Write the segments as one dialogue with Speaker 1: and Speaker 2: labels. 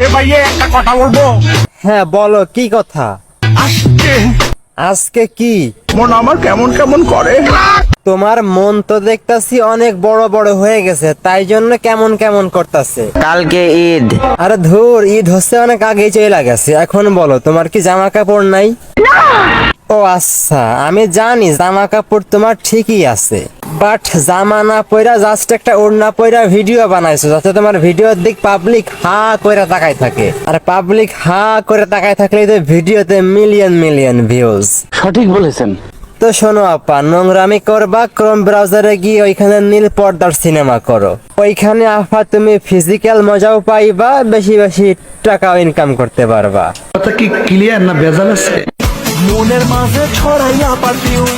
Speaker 1: এ ভাইয়ে একটা কথা বলবো।
Speaker 2: হ্যাঁ বলো, কি কথা?
Speaker 1: আজকে
Speaker 2: আজকে কি?
Speaker 1: মন আমার কেমন কেমন করে।
Speaker 2: তোমার মন তো দেখতাছি অনেক বড় বড় হয়ে গেছে, তাই জন্য কেমন কেমন করতেছে।
Speaker 3: কালকে ঈদ।
Speaker 2: আরে ধুর, ঈদ হচ্ছে অনেক আগেই চলে গেছে। এখন বলো, তোমার কি জামা কাপড় নাই? ও আচ্ছা, আমি জানি জামা কাপড় তোমার ঠিকই আছে, বাট জামা না পইরা জাস্ট একটা ওড়না পইরা ভিডিও বানাইছো, যাতে তোমার ভিডিওর দিক পাবলিক হা কইরা তাকায় থাকে। আর পাবলিক হা করে তাকায় থাকলে তো ভিডিওতে মিলিয়ন মিলিয়ন ভিউজ।
Speaker 3: সঠিক বলেছেন।
Speaker 2: তো শোনো আপা, নোংরামি করবা, ক্রোম ব্রাউজারে গিয়ে ওইখানে নীল পর্দার সিনেমা করো। ওইখানে আপা তুমি ফিজিক্যাল মজাও পাইবা, বেশি বেশি টাকাও ইনকাম করতে পারবা।
Speaker 4: কথা কি ক্লিয়ার না ভেজাল আছে?
Speaker 1: মনের মাঝে ছড়াইয়া পারফিউম।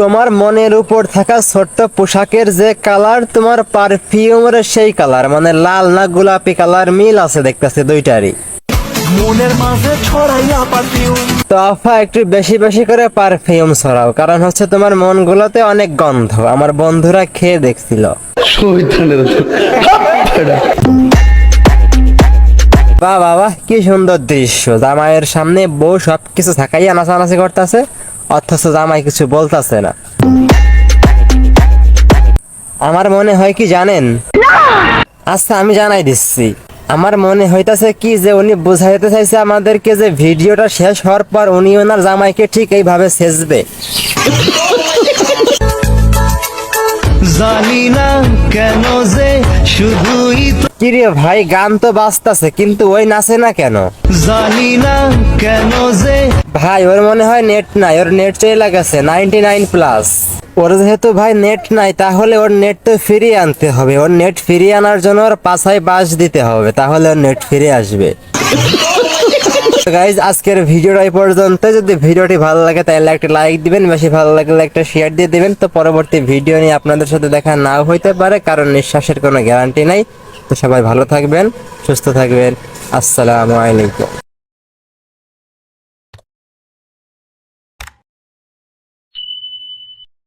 Speaker 2: তোমার মনের উপর থাকা ছোট্ট পোশাকের যে কালার, তোমার পারফিউমের সেই কালার, মানে লাল না গোলাপি কালার, মিল আছে দেখতেছে দুইটারই।
Speaker 1: মনের মাঝে ছড়াইয়া পারফিউম।
Speaker 2: তো আফা একটু বেশি বেশি করে পারফিউম ছড়াও, কারণ হচ্ছে তোমার মনগুলোতে অনেক গন্ধ। আমার বন্ধুরা খেয়ে দেখছিল। বাহ বাবা, কি সুন্দর দৃশ্য! জামাইয়ের সামনে বউ সবকিছু থাকাইয়া নাচানাচি করতেছে, অথচ জামাই কিছু বলতেছে না। আমার মনে হয় কি জানেন? আচ্ছা আমি জানাই দিচ্ছি। আমার মনে হইতাছে কি যে উনি বুঝাইতে চাইছে আমাদেরকে যে ভিডিওটা শেষ হওয়ার পর উনি ওনার জামাইকে ঠিক এইভাবে সেজবে।
Speaker 4: জানি না কেন যে শুধুই
Speaker 2: কিরে ভাই, গান তো বাজতাছে কিন্তু ওই নাচে না কেন?
Speaker 4: জানি না কেন যে
Speaker 2: ভাই ওর মনে হয় নেট নাই, ওর নেট চলে গেছে 99+। ওর যেহেতু ভাই নেট নাই, তাহলে ওর নেট তো ফিরিয়ে আনতে হবে। ওর নেট ফিরিয়ে আনার জন্য ওর পাছায় বাস দিতে হবে, তাহলে ওর নেট ফিরে আসবে। গাইজ, আজকের ভিডিওটা এই পর্যন্ত। যদি ভিডিওটি ভালো লাগে তাহলে একটা লাইক দিবেন, বেশি ভালো লাগলে একটা শেয়ার দিয়ে দিবেন। তো পরবর্তী ভিডিও নিয়ে আপনাদের সাথে দেখা নাও হইতে পারে, কারণ নিঃশ্বাসের কোনো গ্যারান্টি নাই। তো সবাই ভালো থাকবেন, সুস্থ থাকবেন। আসসালামু আলাইকুম।